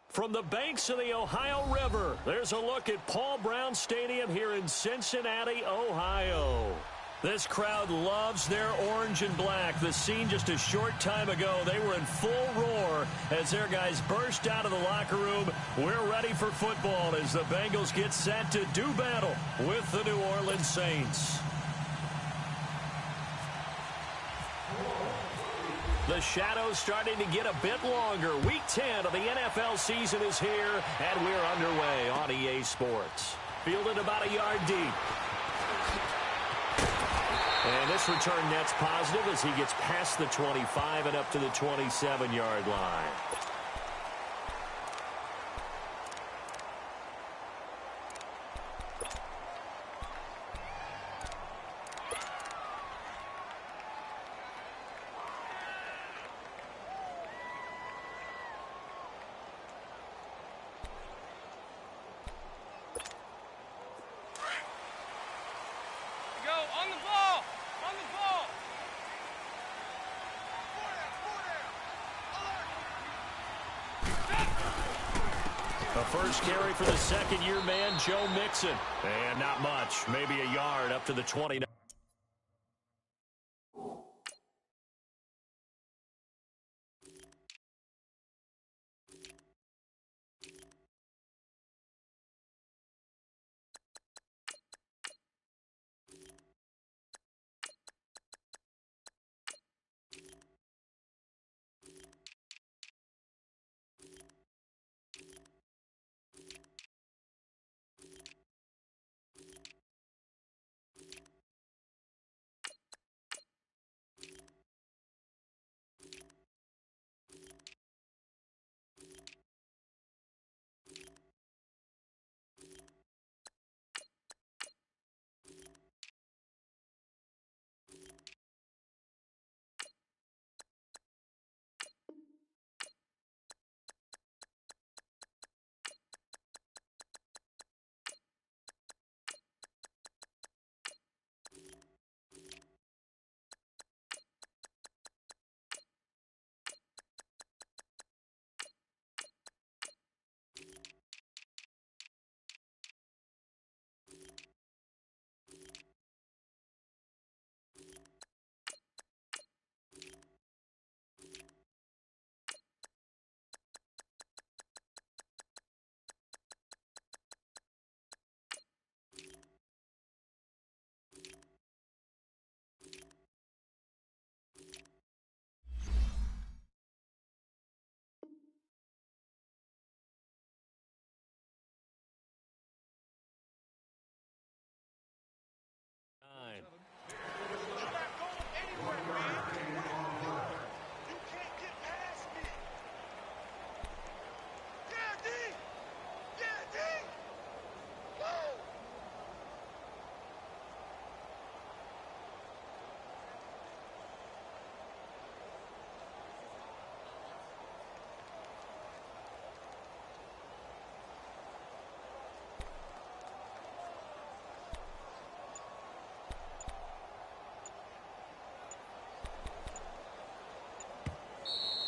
From the banks of the Ohio River, there's a look at Paul Brown Stadium here in Cincinnati, Ohio. This crowd loves their orange and black. The scene just a short time ago, they were in full roar as their guys burst out of the locker room. We're ready for football as the Bengals get set to do battle with the New Orleans Saints. The shadow's starting to get a bit longer. Week 10 of the NFL season is here, and we're underway on EA Sports. Fielded about a yard deep. And this return net's positive as he gets past the 25 and up to the 27-yard line. A first carry for the second-year man, Joe Mixon. And not much, maybe a yard up to the 29.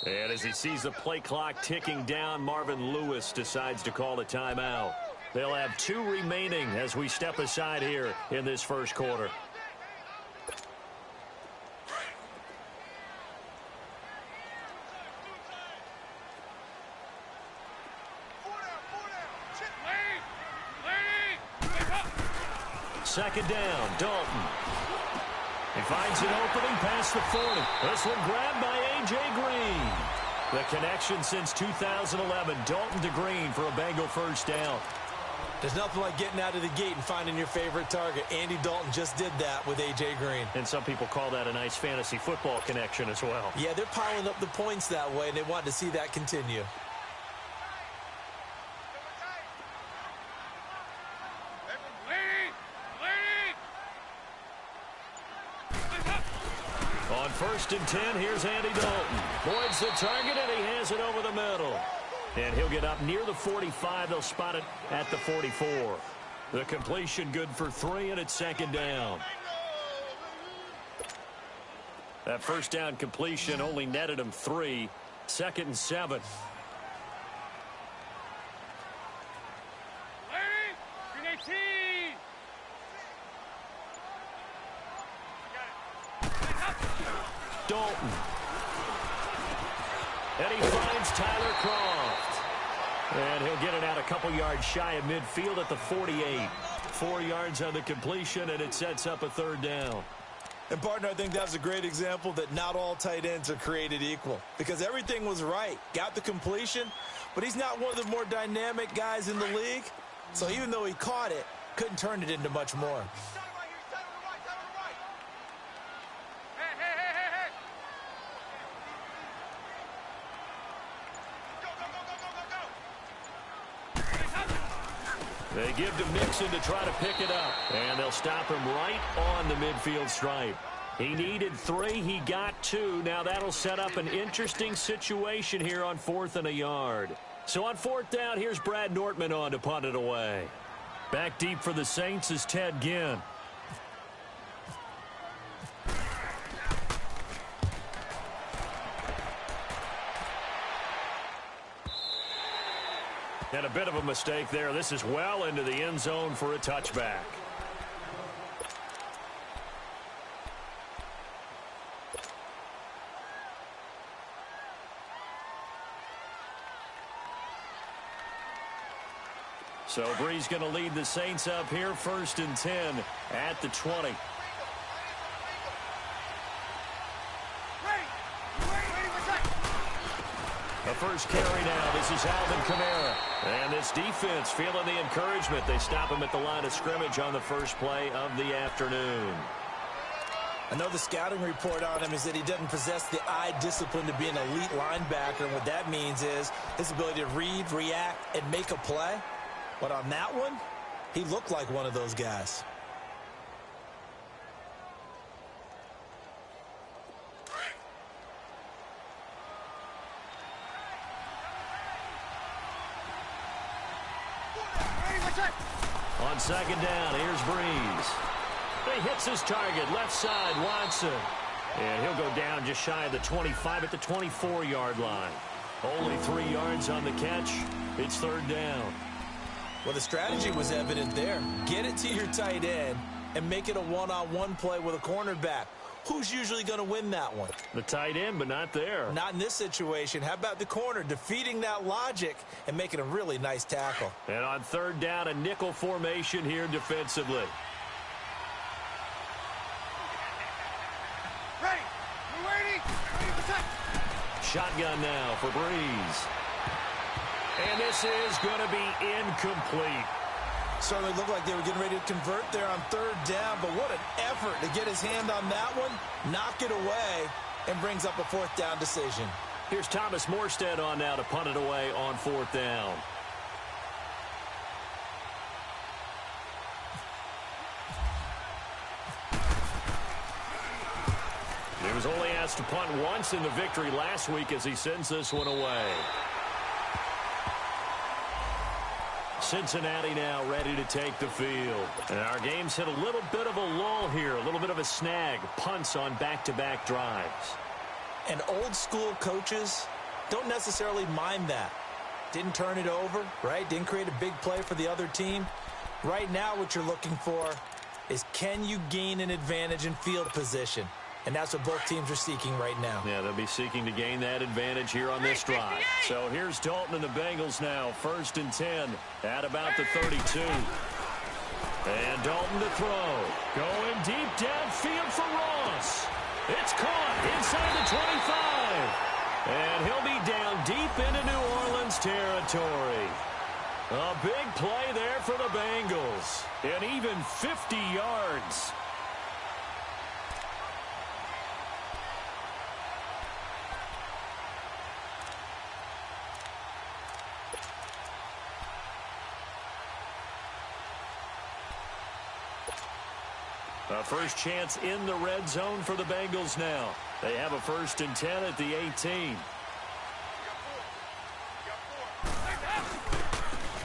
And as he sees the play clock ticking down, Marvin Lewis decides to call a timeout. They'll have 2 remaining as we step aside here in this first quarter. Second down, Dalton. He finds an opening past the 40. This one grabbed by A.J. Green. The connection since 2011, Dalton to Green for a Bengal first down. There's nothing like getting out of the gate and finding your favorite target. Andy Dalton just did that with A.J. Green. And some people call that a nice fantasy football connection as well. Yeah, they're piling up the points that way, and they want to see that continue. On 1st and 10, here's Andy Dalton. Boyd's the target, and he has it over the middle. And he'll get up near the 45. They'll spot it at the 44. The completion good for 3, and it's second down. That first down completion only netted him 3. 2nd and 7. Dalton. And he finds Tyler Croft. And he'll get it out a couple yards shy of midfield at the 48. 4 yards on the completion, and it sets up a third down. And, partner, I think that's a great example that not all tight ends are created equal, because everything was right. Got the completion, but he's not one of the more dynamic guys in the league. So even though he caught it, couldn't turn it into much more. They give to Mixon to try to pick it up. And they'll stop him right on the midfield stripe. He needed 3. He got 2. Now that'll set up an interesting situation here on 4th and a yard. So on 4th down, here's Brad Nortman on to punt it away. Back deep for the Saints is Ted Ginn. And a bit of a mistake there. This is well into the end zone for a touchback. So Bree's going to lead the Saints up here, 1st and 10 at the 20. The first carry now. This is Alvin Kamara. And this defense feeling the encouragement. They stop him at the line of scrimmage on the first play of the afternoon. I know the scouting report on him is that he doesn't possess the eye discipline to be an elite linebacker. And what that means is his ability to read, react, and make a play. But on that one, he looked like one of those guys. On 2nd down, here's Breeze. He hits his target, left side, Watson. And he'll go down just shy of the 25 at the 24-yard line. Only 3 yards on the catch. It's 3rd down. Well, the strategy was evident there. Get it to your tight end and make it a one-on-one play with a cornerback. Who's usually going to win that one? The tight end, but not there. Not in this situation. How about the corner defeating that logic and making a really nice tackle? And on 3rd down, a nickel formation here defensively. Ready. We're waiting. Ready for set. Shotgun now for Breeze. And this is going to be incomplete. Certainly looked like they were getting ready to convert there on 3rd down, but what an effort to get his hand on that one, knock it away, and brings up a 4th down decision. Here's Thomas Morstead on now to punt it away on 4th down. He was only asked to punt once in the victory last week as he sends this one away. Cincinnati now ready to take the field. And our game's hit a little bit of a lull here, a little bit of a snag. Punts on back-to-back drives. And old school coaches don't necessarily mind that. Didn't turn it over, right? Didn't create a big play for the other team. Right now what you're looking for is, can you gain an advantage in field position? And that's what both teams are seeking right now. Yeah, they'll be seeking to gain that advantage here on this drive. So here's Dalton and the Bengals now. 1st and 10 at about the 32. And Dalton to throw. Going deep downfield for Ross. It's caught inside the 25. And he'll be down deep into New Orleans territory. A big play there for the Bengals. And even 50 yards. A first chance in the red zone for the Bengals now. They have a 1st and 10 at the 18.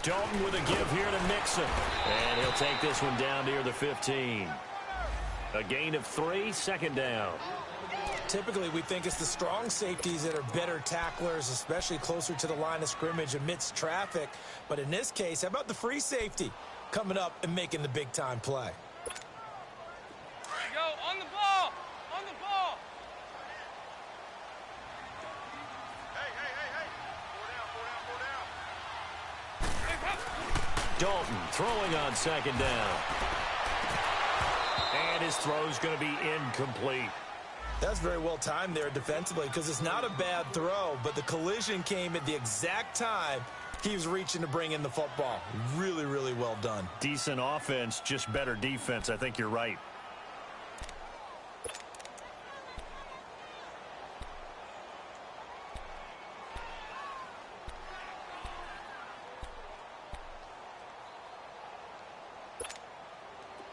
Dalton with a give here to Mixon. And he'll take this one down near the 15. A gain of 3, 2nd down. Typically, we think it's the strong safeties that are better tacklers, especially closer to the line of scrimmage amidst traffic. But in this case, how about the free safety coming up and making the big-time play? Go on the ball. On the ball. Dalton throwing on second down. And his throw's going to be incomplete. That's very well timed there defensively because it's not a bad throw, but the collision came at the exact time he was reaching to bring in the football. Really, really well done. Decent offense, just better defense. I think you're right.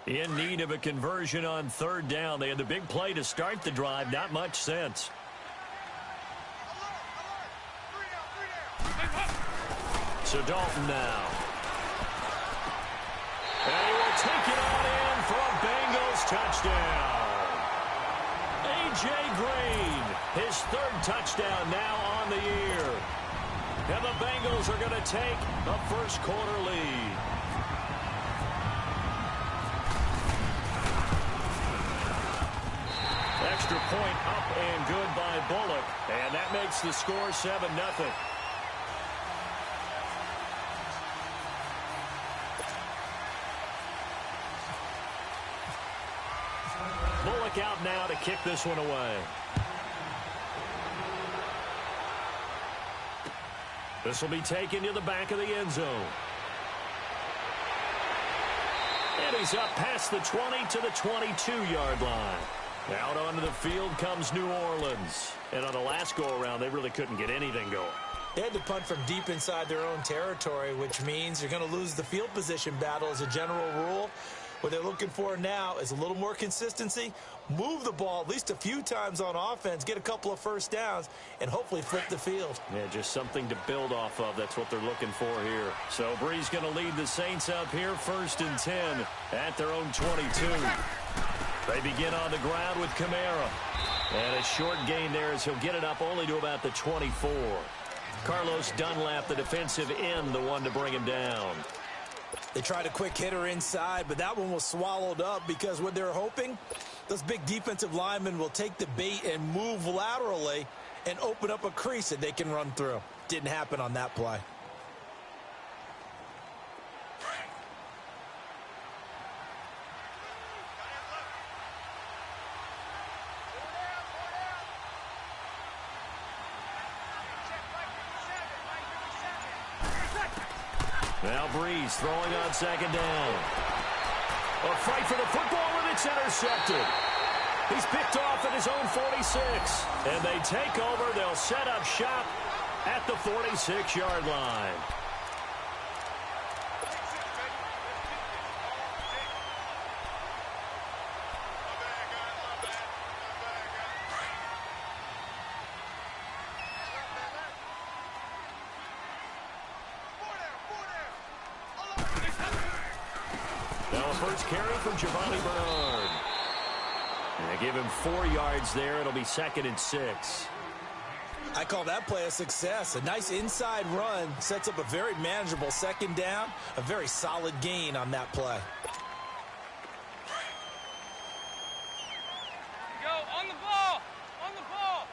In need of a conversion on third down. They had the big play to start the drive. Not much sense. So Dalton now. And he will take it on in for a Bengals touchdown. A.J. Green, his third touchdown now on the year. And the Bengals are going to take a first quarter lead. Extra point up and good by Bullock. And that makes the score 7-0. Bullock out now to kick this one away. This will be taken to the back of the end zone. And he's up past the 20 to the 22-yard line. Out onto the field comes New Orleans. And on the last go-around, they really couldn't get anything going. They had to punt from deep inside their own territory, which means you're going to lose the field position battle as a general rule. What they're looking for now is a little more consistency, move the ball at least a few times on offense, get a couple of first downs, and hopefully flip the field. Yeah, just something to build off of. That's what they're looking for here. So Bree's going to lead the Saints up here, 1st and 10 at their own 22. They begin on the ground with Kamara. And a short gain there as he'll get it up only to about the 24. Carlos Dunlap, the defensive end, the one to bring him down. They tried a quick hitter inside, but that one was swallowed up because what they're hoping, those big defensive linemen will take the bait and move laterally and open up a crease that they can run through. Didn't happen on that play. Now Breeze throwing on second down. A fight for the football, and it's intercepted. He's picked off at his own 46. And they take over. They'll set up shop at the 46-yard line. First carry from Giovanni Bernard. And they give him 4 yards there. It'll be 2nd and 6. I call that play a success. A nice inside run sets up a very manageable second down. A very solid gain on that play. Go, on the ball! On the ball!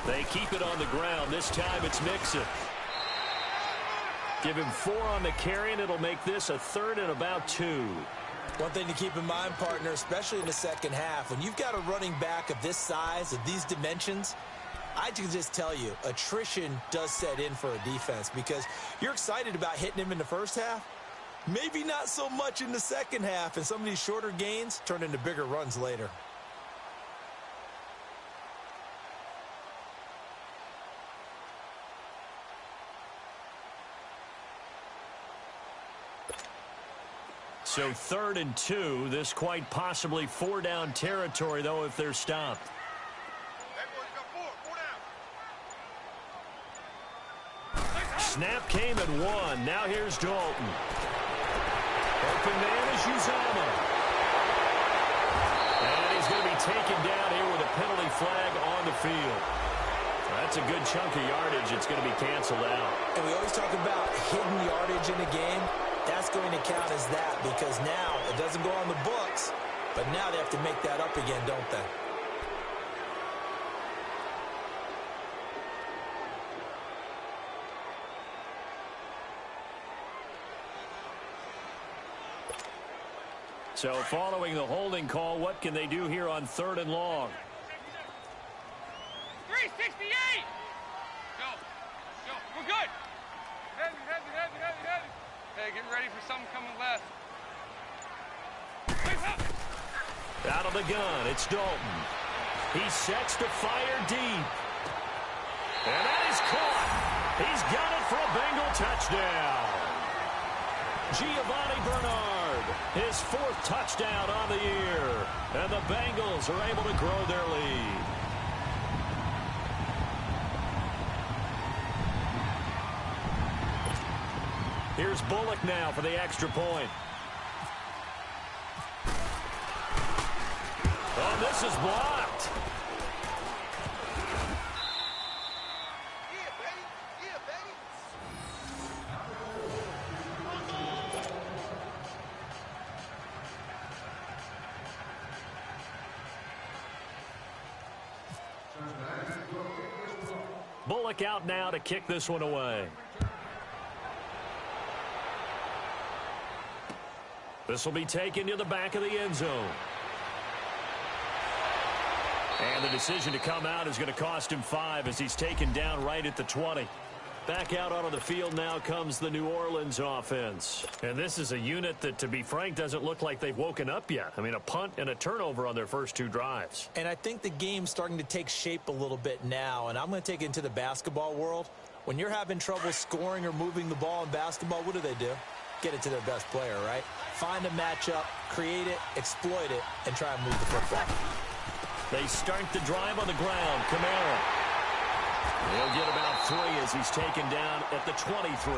They keep it on the ground. This time it's Mixon. Give him 4 on the carry, and it'll make this a 3rd and about 2. One thing to keep in mind, partner, especially in the second half, when you've got a running back of this size, of these dimensions, I can just tell you, attrition does set in for a defense because you're excited about hitting him in the first half. Maybe not so much in the second half, and some of these shorter gains turn into bigger runs later. So 3rd and 2. This quite possibly 4-down territory, though, if they're stopped. Snap came at 1. Now here's Dalton. Open man is Uzama. And he's going to be taken down here with a penalty flag on the field. That's a good chunk of yardage. It's going to be canceled out. And we always talk about hidden yardage in a game. That's going to count as that because now it doesn't go on the books, but now they have to make that up again, don't they? So following the holding call, what can they do here on 3rd and long? 368! Go. We're good. Heavy. Hey, get ready for something coming left. Out of the gun, it's Dalton. He sets to fire deep. And that is caught. He's got it for a Bengal touchdown. Giovanni Bernard, his 4th touchdown on the year. And the Bengals are able to grow their lead. Here's Bullock now for the extra point. Oh, this is blocked. Bullock out now to kick this one away. This will be taken to the back of the end zone. And the decision to come out is going to cost him 5 as he's taken down right at the 20. Back out onto the field now comes the New Orleans offense. And this is a unit that, to be frank, doesn't look like they've woken up yet. I mean, a punt and a turnover on their first 2 drives. And I think the game's starting to take shape a little bit now, and I'm going to take it into the basketball world. When you're having trouble scoring or moving the ball in basketball, what do? Get it to their best player, right? Find a matchup, create it, exploit it, and try and move the football. They start the drive on the ground. Kamara. He'll get about 3 as he's taken down at the 23.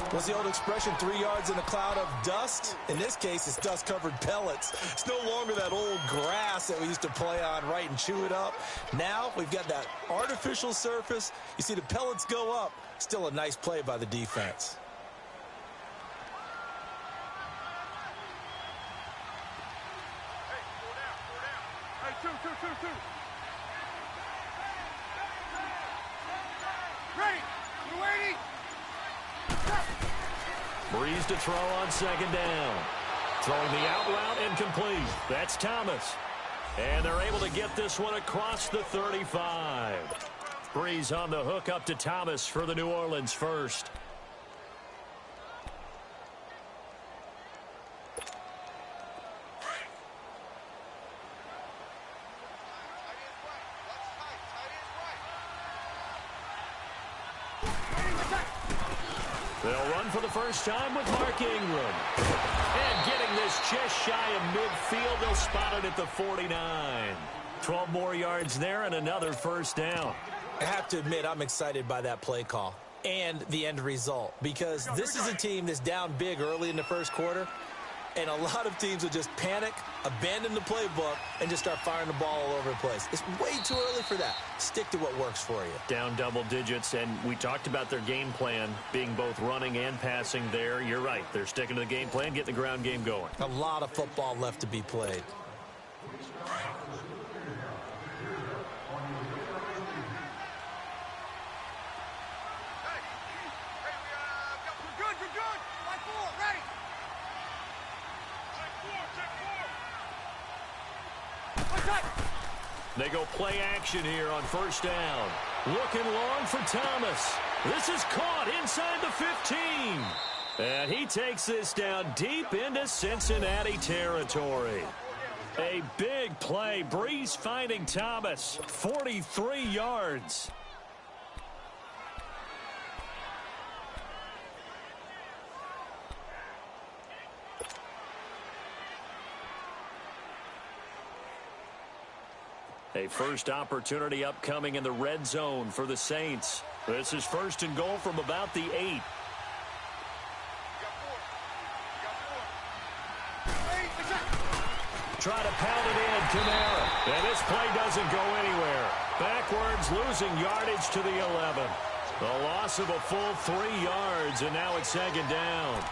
What's the old expression, 3 yards in a cloud of dust? In this case, it's dust-covered pellets. It's no longer that old grass that we used to play on, right, and chew it up. Now we've got that artificial surface. You see the pellets go up. Still a nice play by the defense. Two. Ready. We're waiting. Breeze to throw on 2nd down. Throwing the out route incomplete. That's Thomas. And they're able to get this one across the 35. Breeze on the hook up to Thomas for the New Orleans first. They'll run for the first time with Mark Ingram. And getting this just shy of midfield, they'll spot it at the 49. 12 more yards there and another first down. I have to admit, I'm excited by that play call and the end result, because this is a team that's down big early in the first quarter, and a lot of teams will just panic, abandon the playbook, and just start firing the ball all over the place. It's way too early for that. Stick to what works for you. Down double digits, and we talked about their game plan being both running and passing there. You're right. They're sticking to the game plan, getting the ground game going. A lot of football left to be played. You're good. Line 4, ready. They go play action here on first down. Looking long for Thomas. This is caught inside the 15. And he takes this down deep into Cincinnati territory. A big play. Breeze finding Thomas. 43 yards. A first opportunity upcoming in the red zone for the Saints. This is 1st and goal from about the 8. Try to pound it in, Kamara. And this play doesn't go anywhere. Backwards, losing yardage to the 11. The loss of a full 3 yards, and now it's 2nd down.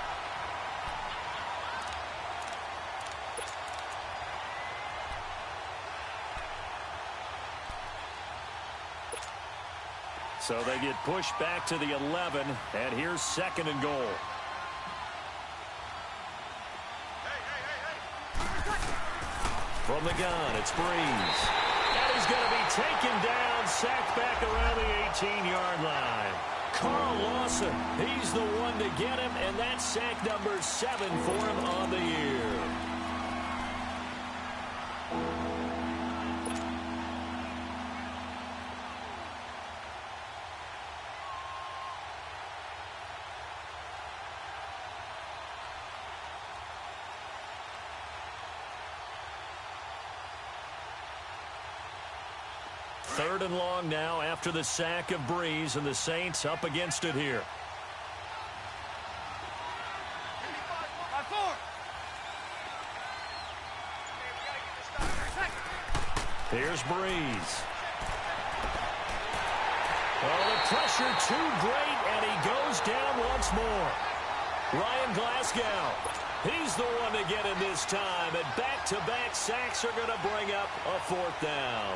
So they get pushed back to the 11, and here's 2nd and goal. Hey, From the gun, it's Breeze. And he's going to be taken down, sacked back around the 18-yard line. Carl Lawson, he's the one to get him, and that's sack number 7 for him on the year. Third and long now after the sack of Breeze, and the Saints up against it here. Here's Breeze. Oh, the pressure too great, and he goes down once more. Ryan Glasgow, he's the one to get him this time, and back-to-back sacks are going to bring up a 4th down.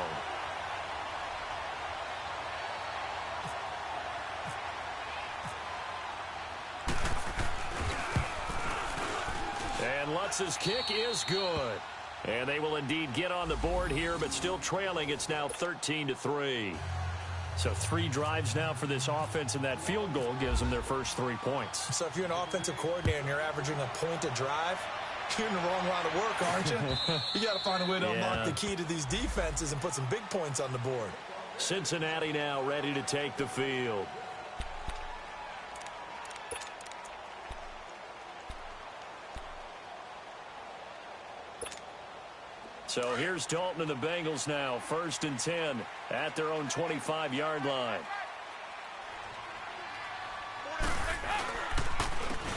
And Lutz's kick is good. And they will indeed get on the board here, but still trailing. It's now 13-3. So 3 drives now for this offense, and that field goal gives them their first 3 points. So if you're an offensive coordinator and you're averaging a point a drive, you're in the wrong line of work, aren't you? You got to find a way to unlock the key to these defenses and put some big points on the board. Cincinnati now ready to take the field. So here's Dalton and the Bengals now, 1st and 10 at their own 25-yard line.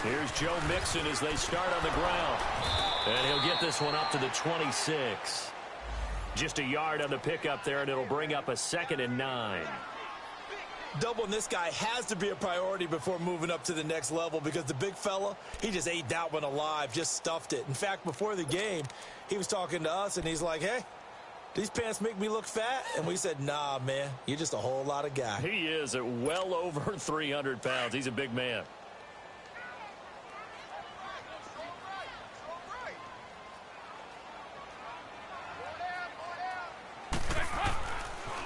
Here's Joe Mixon as they start on the ground. And he'll get this one up to the 26. Just a yard on the pickup there, and it'll bring up a 2nd and 9. Doubling this guy has to be a priority before moving up to the next level, because the big fella, he just ate that one alive, just stuffed it. In fact, before the game, he was talking to us, and he's like, hey, these pants make me look fat? And we said, nah, man, you're just a whole lot of guy. He is at well over 300 pounds. He's a big man.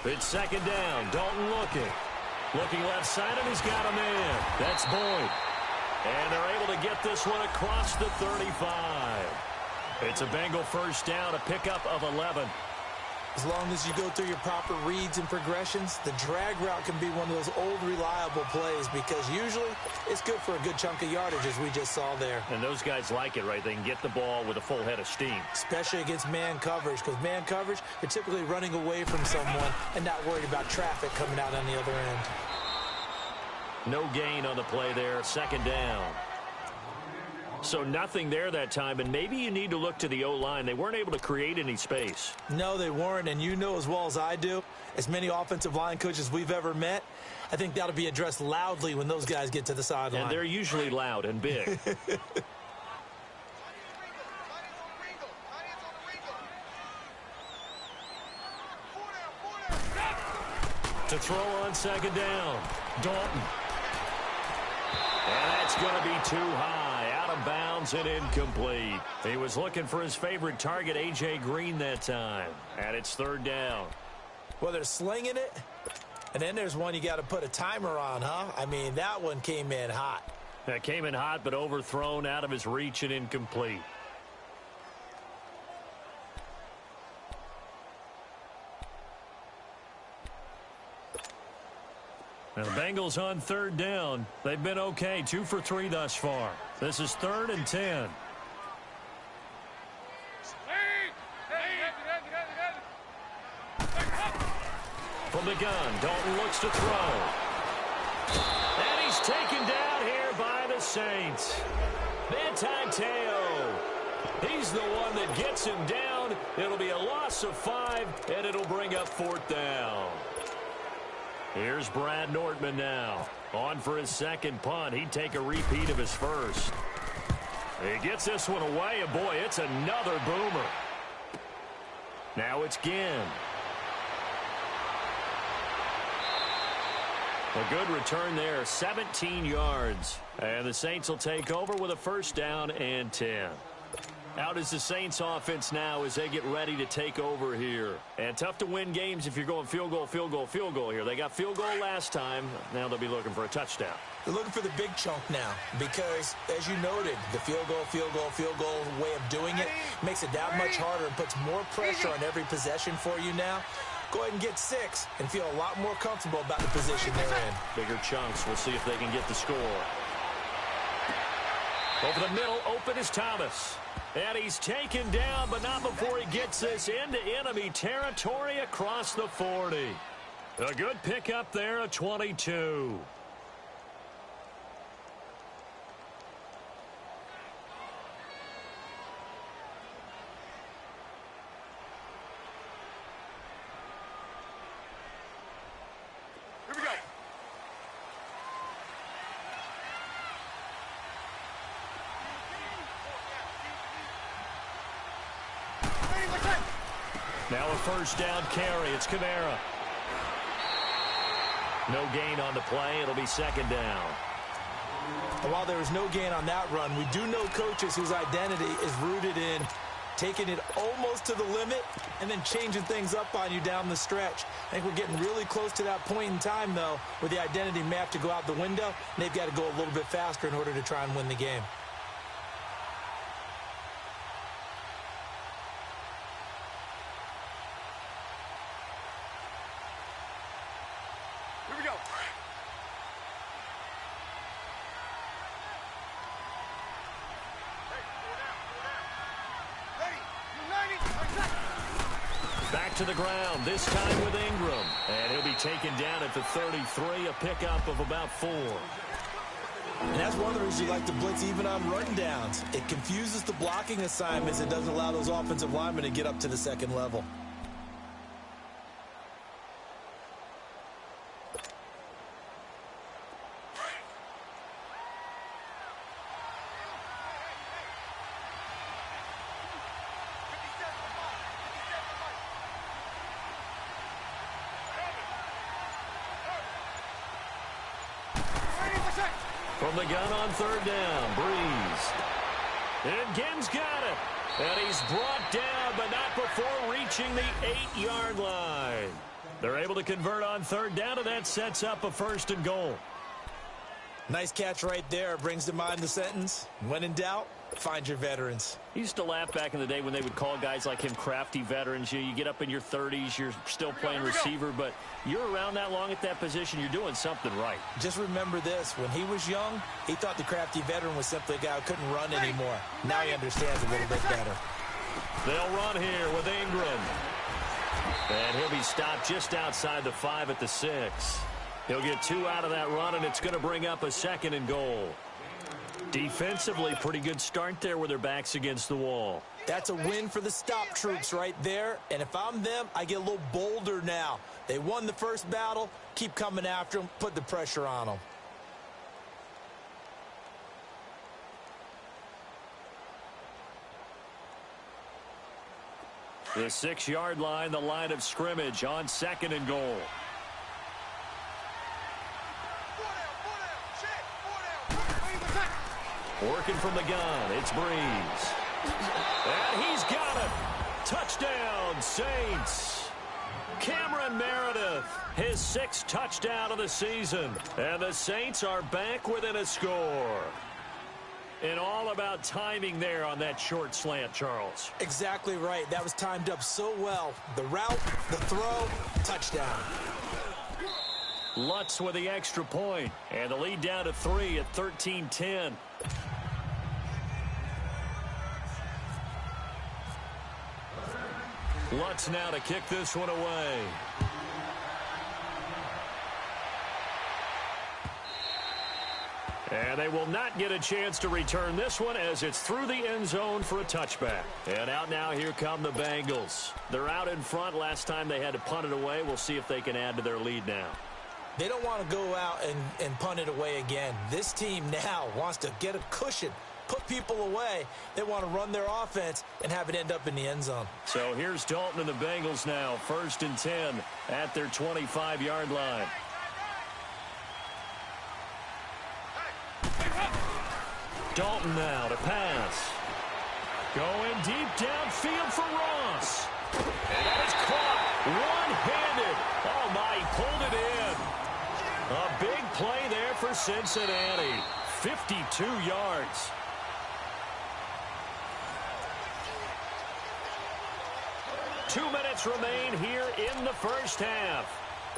It's 2nd down. Dalton looking. Looking left side, and he's got a man. That's Boyd. And they're able to get this one across the 35. It's a Bengal 1st down, a pickup of 11. As long as you go through your proper reads and progressions, the drag route can be one of those old reliable plays, because usually it's good for a good chunk of yardage, as we just saw there. And those guys like it, right? They can get the ball with a full head of steam. Especially against man coverage, because man coverage, they're typically running away from someone and not worried about traffic coming out on the other end. No gain on the play there, 2nd down. So nothing there that time, and maybe you need to look to the O-line. They weren't able to create any space. No, they weren't, and you know as well as I do, as many offensive line coaches we've ever met, I think that'll be addressed loudly when those guys get to the sideline. And they're usually loud and big. To throw on 2nd down, Dalton. And that's going to be too high, out of bounds and incomplete. He was looking for his favorite target, A.J. Green, that time. And it's 3rd down. Well, they're slinging it, and then there's one you got to put a timer on, huh? I mean, that one came in hot. That came in hot, but overthrown, out of his reach and incomplete. Now, the Bengals on 3rd down. They've been okay, 2 for 3 thus far. This is 3rd and 10. From the gun, Dalton looks to throw. And he's taken down here by the Saints. Manti Te'o. He's the one that gets him down. It'll be a loss of 5, and it'll bring up 4th down. Here's Brad Nortman now. On for his 2nd punt. He'd take a repeat of his first. He gets this one away, and boy, it's another boomer. Now it's Ginn. A good return there, 17 yards. And the Saints will take over with a 1st down and 10. Out is the Saints offense now as they get ready to take over here. And tough to win games if you're going field goal, field goal, field goal here. They got field goal last time. Now they'll be looking for a touchdown. They're looking for the big chunk now because, as you noted, the field goal, field goal, field goal way of doing it makes it that much harder and puts more pressure on every possession for you now. Go ahead and get 6 and feel a lot more comfortable about the position they're in. Bigger chunks. We'll see if they can get the score. Over the middle, open is Thomas. And he's taken down, but not before he gets this into enemy territory across the 40. A good pickup there, a 22. Now a first down carry. It's Kamara. No gain on the play. It'll be second down. And while there was no gain on that run, we do know coaches whose identity is rooted in taking it almost to the limit and then changing things up on you down the stretch. I think we're getting really close to that point in time, though, where the identity may have to go out the window, and they've got to go a little bit faster in order to try and win the game. Back to the ground, this time with Ingram. And he'll be taken down at the 33, a pickup of about 4. And that's one of the reasons you like to blitz even on rundowns. It confuses the blocking assignments. It doesn't allow those offensive linemen to get up to the second level. From the gun on third down, Breeze. And Gibbs got it. And he's brought down, but not before reaching the 8-yard line. They're able to convert on third down, and that sets up a first and goal. Nice catch right there. Brings to mind the sentence, when in doubt, find your veterans. He used to laugh back in the day when they would call guys like him crafty veterans. You get up in your 30s, you're still playing receiver, but you're around that long at that position, you're doing something right. Just remember this. When he was young, he thought the crafty veteran was simply a guy who couldn't run anymore. Now he understands a little bit better. They'll run here with Ingram. And he'll be stopped just outside the 5 at the 6. He'll get 2 out of that run, and it's going to bring up a second and goal. Defensively, pretty good start there with their backs against the wall. That's a win for the stop troops right there. And if I'm them, I get a little bolder now. They won the first battle. Keep coming after them. Put the pressure on them. The 6-yard line, the line of scrimmage on second and goal. Working from the gun, it's Breeze. And he's got it. Touchdown, Saints. Cameron Meredith, his 6th touchdown of the season. And the Saints are back within a score. And all about timing there on that short slant, Charles. Exactly right. That was timed up so well. The route, the throw, touchdown. Lutz with the extra point. And the lead down to 3 at 13-10. Lutz now to kick this one away. And they will not get a chance to return this one as it's through the end zone for a touchback. And out now, here come the Bengals. They're out in front. Last time they had to punt it away. We'll see if they can add to their lead now. They don't want to go out and punt it away again. This team now wants to get a cushion, put people away. They want to run their offense and have it end up in the end zone. So here's Dalton and the Bengals now, 1st and 10 at their 25-yard line. Dalton now to pass. Going deep downfield for Ross. And that is caught one-handed. Oh, my, he pulled it in. A big play there for Cincinnati. 52 yards. Two minutes remain here in the first half.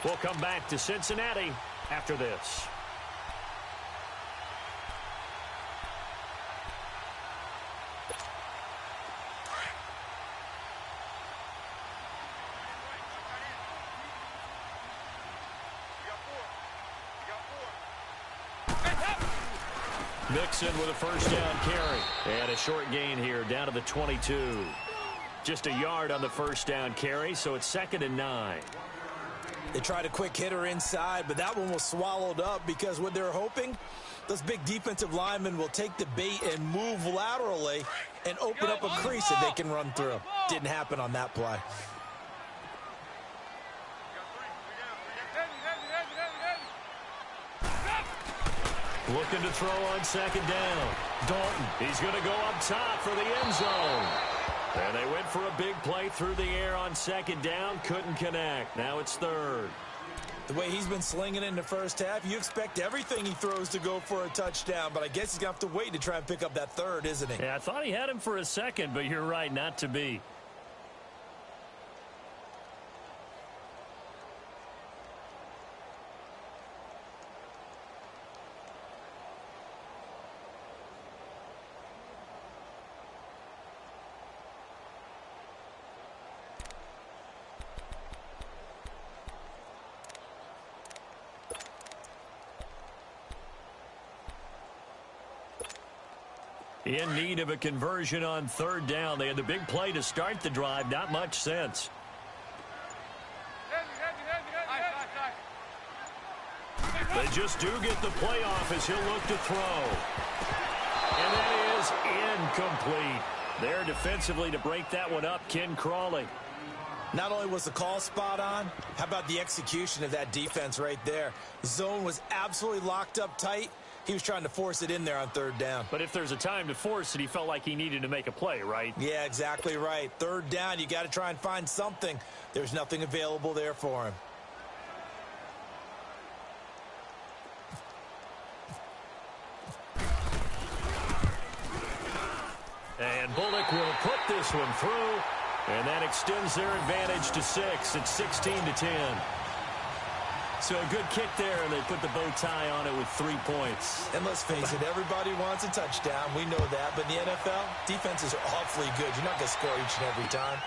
We'll come back to Cincinnati after this. Mixon with a first down carry. And a short gain here down to the 22. Just a yard on the first down carry, so it's 2nd and 9. They tried a quick hitter inside, but that one was swallowed up because what they're hoping, those big defensive linemen will take the bait and move laterally and open up a crease that they can run through. Didn't happen on that play. Looking to throw on 2nd down. Dalton, he's going to go up top for the end zone. And they went for a big play through the air on 2nd down. Couldn't connect. Now it's 3rd. The way he's been slinging in the first half, you expect everything he throws to go for a touchdown, but I guess he's going to have to wait to try and pick up that 3rd, isn't he? Yeah, I thought he had him for a second, but you're right, not to be. In need of a conversion on 3rd down. They had the big play to start the drive. Not much sense. They just do get the playoff as he'll look to throw. And that is incomplete. There defensively to break that one up, Ken Crawley. Not only was the call spot on, how about the execution of that defense right there? The zone was absolutely locked up tight. He was trying to force it in there on 3rd down. But if there's a time to force it, he felt like he needed to make a play, right? Yeah, exactly right. 3rd down, you got to try and find something. There's nothing available there for him. And Bullock will put this one through, and that extends their advantage to 6. It's 16-10. So a good kick there, and they put the bow tie on it with 3 points. And let's face it, everybody wants a touchdown. We know that. But in the NFL, defenses are awfully good. You're not going to score each and every time.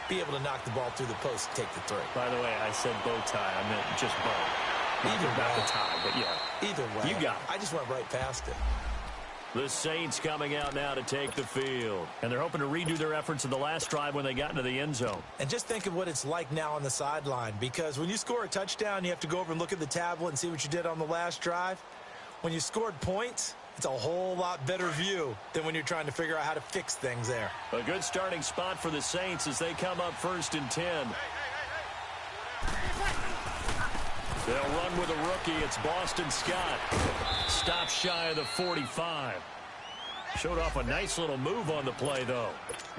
Be able to knock the ball through the post and take the 3. By the way, I said bow tie. I meant just bow. Either way. Not the tie, but yeah. Either way. You got it. I just went right past it. The Saints coming out now to take the field. And they're hoping to redo their efforts in the last drive when they got into the end zone. And just think of what it's like now on the sideline, because when you score a touchdown, you have to go over and look at the tablet and see what you did on the last drive. When you scored points, it's a whole lot better view than when you're trying to figure out how to fix things there. A good starting spot for the Saints as they come up 1st and 10. They'll run with a rookie. It's Boston Scott. Stop shy of the 45. Showed off a nice little move on the play, though.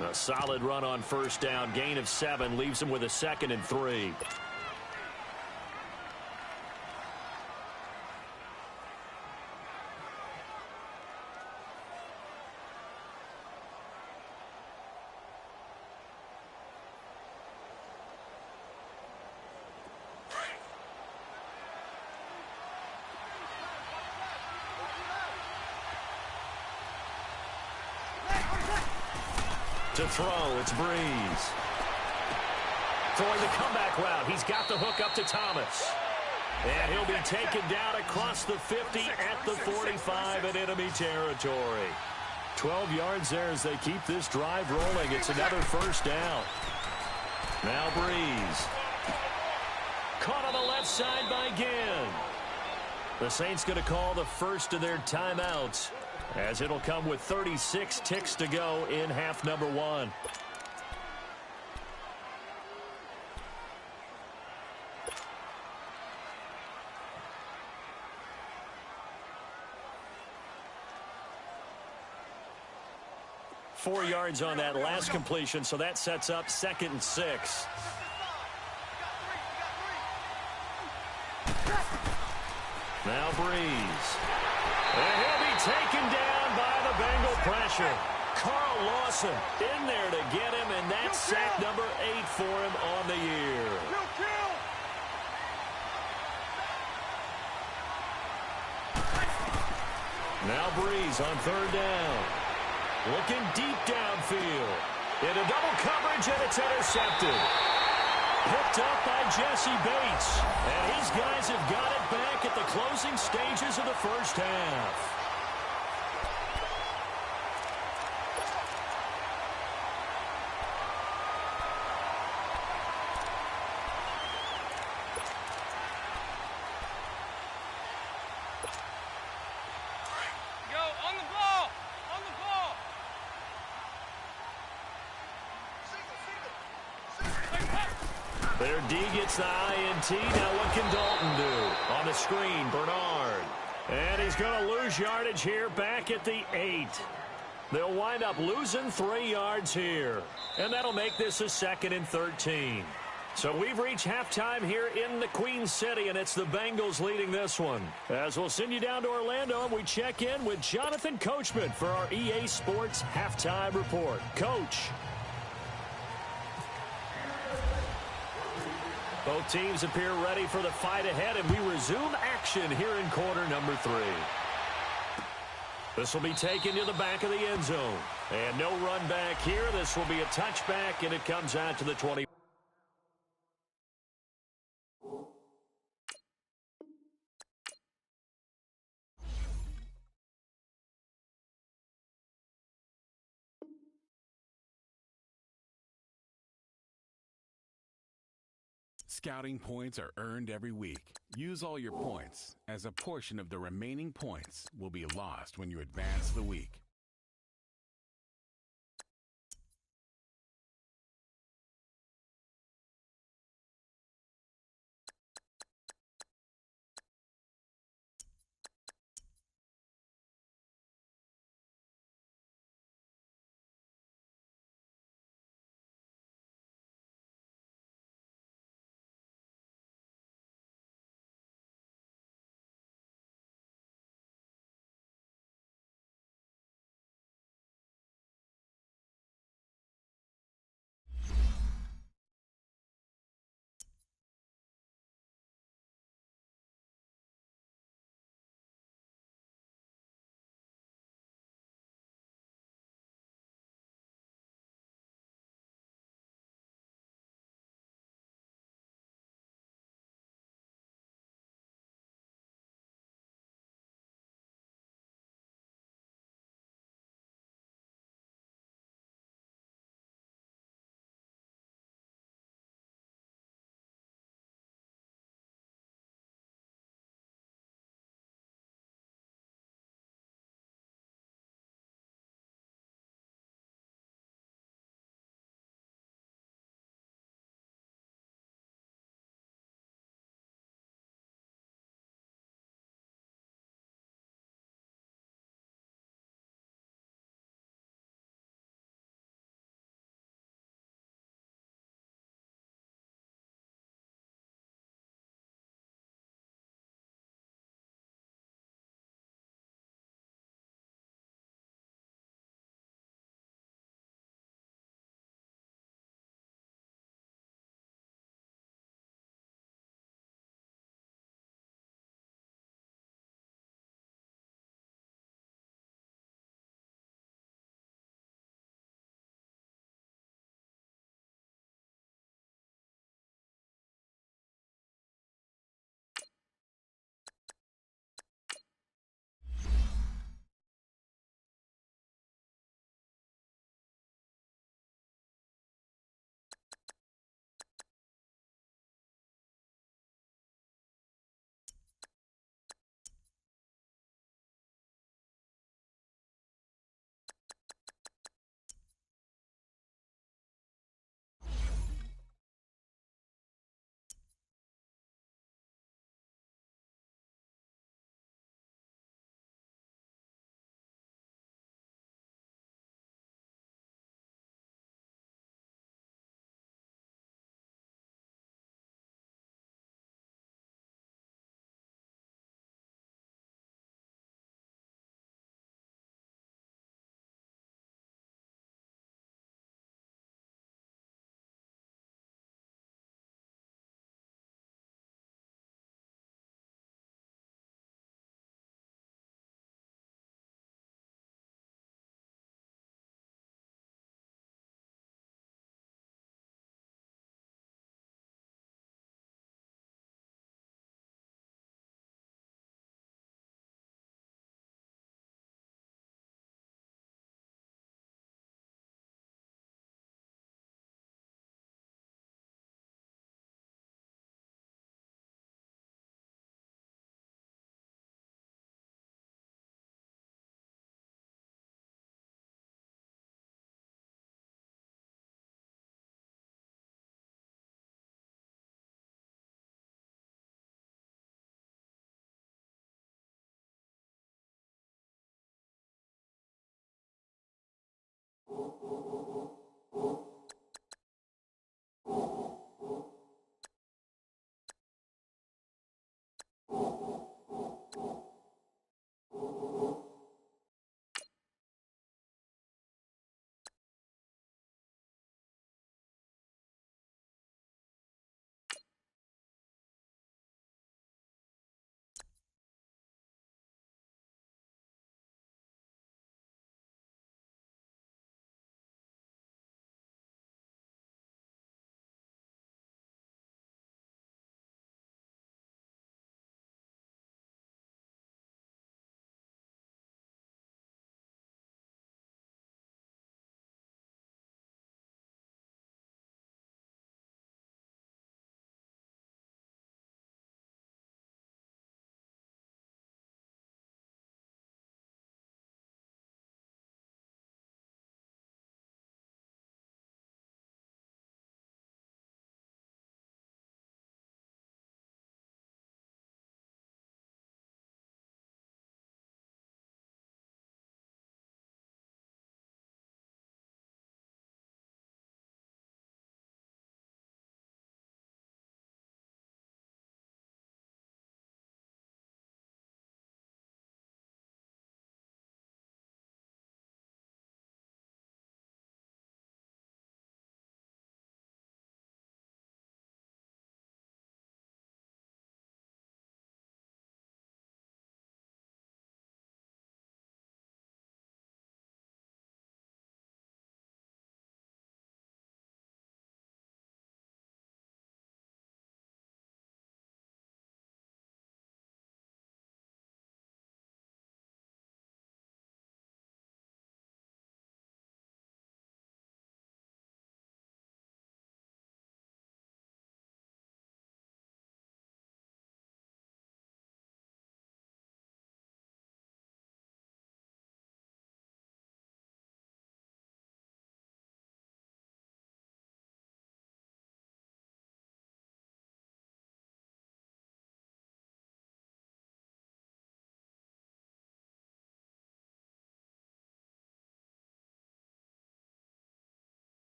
A solid run on 1st down. Gain of 7 leaves him with a 2nd and 3. To throw, it's Breeze. Throwing the comeback route. He's got the hook up to Thomas. And he'll be taken down across the 50 at the 45 in enemy territory. 12 yards there as they keep this drive rolling. It's another 1st down. Now Breeze. Caught on the left side by Ginn. The Saints going to call the first of their timeouts, as it'll come with 36 ticks to go in half number 1. 4 yards on that last completion, so that sets up 2nd and 6. Now Breeze. And he'll be taken down by the Bengal pressure. Carl Lawson in there to get him, and that's sack number 8 for him on the year. Now Breeze on 3rd down. Looking deep downfield. Into double coverage, and it's intercepted. Picked up by Jesse Bates. And his guys have got it back at the closing stages of the first half. Their D gets the INT. Now what can Dalton do? On the screen, Bernard. And he's going to lose yardage here back at the 8. They'll wind up losing 3 yards here. And that'll make this a 2nd and 13. So we've reached halftime here in the Queen City, and it's the Bengals leading this one. As we'll send you down to Orlando, and we check in with Jonathan Coachman for our EA Sports Halftime Report. Coach. Both teams appear ready for the fight ahead, and we resume action here in quarter number 3. This will be taken to the back of the end zone. And no run back here. This will be a touchback, and it comes out to the 20. Scouting points are earned every week. Use all your points, as a portion of the remaining points will be lost when you advance the week.